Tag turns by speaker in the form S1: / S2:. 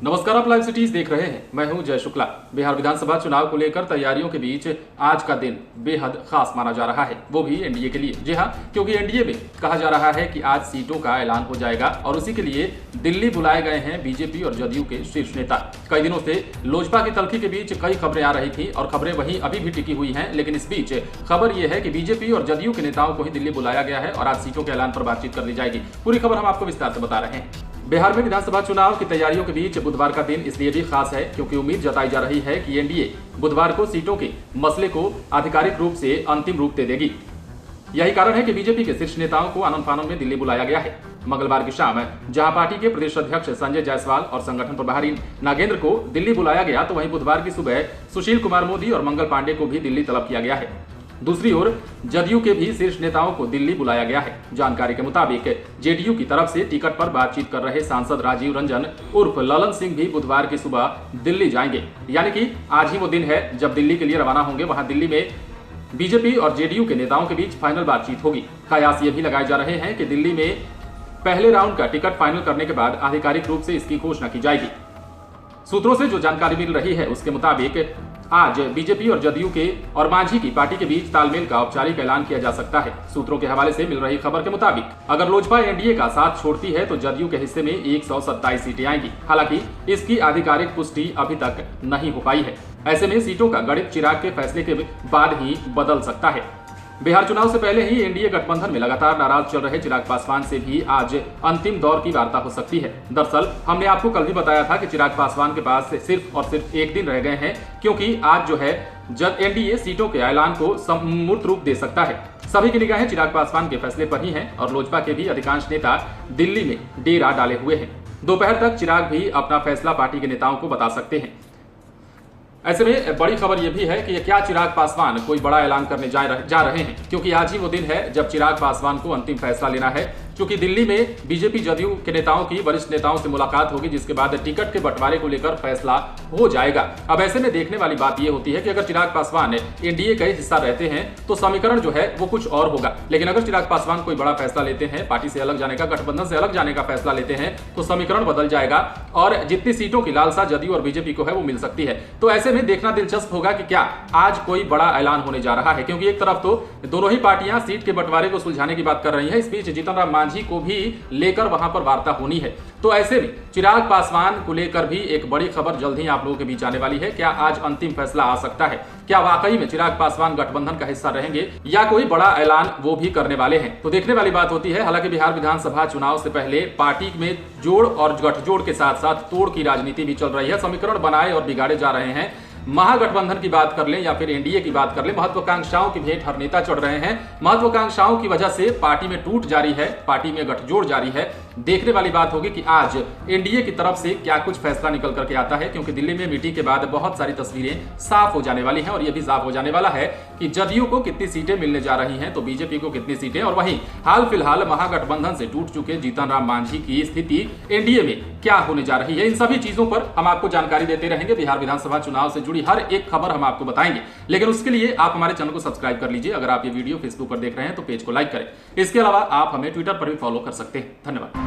S1: नमस्कार, आप live cities देख रहे हैं। मैं हूं जय शुक्ला। बिहार विधानसभा चुनाव को लेकर तैयारियों के बीच आज का दिन बेहद खास माना जा रहा है, वो भी एनडीए के लिए। जी हां, क्योंकि एनडीए में कहा जा रहा है कि आज सीटों का ऐलान हो जाएगा और उसी के लिए दिल्ली बुलाए गए हैं बीजेपी और जदयू के शीर्ष नेता। कई दिनों से लोजपा की तल्खी के बीच कई खबरें आ रही थी और खबरें वहीं अभी भी टिकी हुई हैं, लेकिन इस बीच खबर यह है कि बीजेपी और जदयू के नेताओं को ही दिल्ली बुलाया गया है और आज सीटों के ऐलान पर बातचीत कर ली जाएगी। पूरी खबर हम आपको विस्तार से बता रहे हैं। बिहार में विधानसभा चुनाव की तैयारियों के बीच बुधवार का दिन इसलिए भी खास है क्योंकि उम्मीद जताई जा रही है कि एनडीए बुधवार को सीटों के मसले को आधिकारिक रूप से अंतिम रूप दे देगी। यही कारण है कि बीजेपी के शीर्ष नेताओं को आनन फानन में दिल्ली बुलाया गया है। मंगलवार की शाम जहां पार्टी के प्रदेश अध्यक्ष संजय जायसवाल और संगठन प्रभारी नागेंद्र को दिल्ली बुलाया गया, तो वहीं बुधवार की सुबह सुशील कुमार मोदी और मंगल पांडे को भी दिल्ली तलब किया गया है। दूसरी ओर जदयू के भी शीर्ष नेताओं को दिल्ली बुलाया गया है। जानकारी के मुताबिक जेडीयू की तरफ से टिकट पर बातचीत कर रहे सांसद राजीव रंजन उर्फ ललन सिंह भी बुधवार की सुबह दिल्ली जाएंगे, यानी कि आज ही वो दिन है जब दिल्ली के लिए रवाना होंगे। वहां दिल्ली में बीजेपी और जेडीयू के नेताओं के बीच फाइनल बातचीत होगी। कयास ये भी लगाए जा रहे हैं कि दिल्ली में पहले राउंड का टिकट फाइनल करने के बाद आधिकारिक रूप से इसकी घोषणा की जाएगी। सूत्रों से जो जानकारी मिल रही है उसके मुताबिक आज बीजेपी और जदयू के और मांझी की पार्टी के बीच तालमेल का औपचारिक ऐलान किया जा सकता है। सूत्रों के हवाले से मिल रही खबर के मुताबिक अगर लोजपा एनडीए का साथ छोड़ती है तो जदयू के हिस्से में 127 सीटें आएंगी। हालांकि इसकी आधिकारिक पुष्टि अभी तक नहीं हो पाई है। ऐसे में सीटों का गणित चिराग के फैसले के बाद ही बदल सकता है। बिहार चुनाव से पहले ही एनडीए गठबंधन में लगातार नाराज चल रहे चिराग पासवान से भी आज अंतिम दौर की वार्ता हो सकती है। दरअसल हमने आपको कल भी बताया था कि चिराग पासवान के पास सिर्फ और सिर्फ एक दिन रह गए हैं, क्योंकि आज जो है जब एनडीए सीटों के ऐलान को मूर्त रूप दे सकता है। सभी की निगाहें चिराग पासवान के फैसले पर ही हैं और लोजपा के भी अधिकांश नेता दिल्ली में डेरा डाले हुए हैं। दोपहर तक चिराग भी अपना फैसला पार्टी के नेताओं को बता सकते हैं। ऐसे में बड़ी खबर यह भी है कि क्या चिराग पासवान कोई बड़ा ऐलान करने जा रहे हैं, क्योंकि आज ही वो दिन है जब चिराग पासवान को अंतिम फैसला लेना है। क्योंकि दिल्ली में बीजेपी जदयू के नेताओं की वरिष्ठ नेताओं से मुलाकात होगी, जिसके बाद टिकट के बंटवारे को लेकर फैसला हो जाएगा। अब ऐसे में देखने वाली बात यह होती है कि अगर चिराग पासवान एनडीए का हिस्सा रहते हैं तो समीकरण जो है वो कुछ और होगा, लेकिन अगर चिराग पासवान कोई बड़ा फैसला लेते हैं, पार्टी से अलग जाने का, गठबंधन से अलग जाने का फैसला लेते हैं, तो समीकरण बदल जाएगा और जितनी सीटों की लालसा जदयू और बीजेपी को है वो मिल सकती है। तो ऐसे में देखना दिलचस्प होगा कि क्या आज कोई बड़ा ऐलान होने जा रहा है, क्योंकि एक तरफ तो दोनों ही पार्टियां सीट के बंटवारे को सुलझाने की बात कर रही है। इस बीच जीतन राम मांझी को भी लेकर वहां पर वार्ता होनी है। तो ऐसे में चिराग पासवान को लेकर भी एक बड़ी खबर जल्द ही आप लोगों के बीच आने वाली है। क्या आज अंतिम फैसला आ सकता है? क्या वाकई में चिराग पासवान गठबंधन का हिस्सा रहेंगे या कोई बड़ा ऐलान वो भी करने वाले हैं? तो देखने वाली बात होती है। हालांकि बिहार विधानसभा चुनाव से पहले पार्टी में जोड़ और गठजोड़ के साथ साथ तोड़ की राजनीति भी चल रही है। समीकरण बनाए और बिगाड़े जा रहे हैं। महागठबंधन की बात कर लें या फिर एनडीए की बात कर लें, महत्वाकांक्षाओं की भेंट हर नेता चढ़ रहे हैं। महत्वाकांक्षाओं की वजह से पार्टी में टूट जारी है, पार्टी में गठजोड़ जारी है। देखने वाली बात होगी कि आज एनडीए की तरफ से क्या कुछ फैसला निकल करके आता है, क्योंकि दिल्ली में मीटिंग के बाद बहुत सारी तस्वीरें साफ हो जाने वाली हैं और यह भी साफ हो जाने वाला है कि जदयू को कितनी सीटें मिलने जा रही हैं, तो बीजेपी को कितनी सीटें, और वहीं हाल फिलहाल महागठबंधन से टूट चुके जीतन राम मांझी की स्थिति एनडीए में क्या होने जा रही है। इन सभी चीजों पर हम आपको जानकारी देते रहेंगे। बिहार विधानसभा चुनाव से जुड़ी हर एक खबर हम आपको बताएंगे, लेकिन उसके लिए आप हमारे चैनल को सब्सक्राइब कर लीजिए। अगर आप ये वीडियो फेसबुक पर देख रहे हैं तो पेज को लाइक करें। इसके अलावा आप हमें ट्विटर पर भी फॉलो कर सकते हैं। धन्यवाद।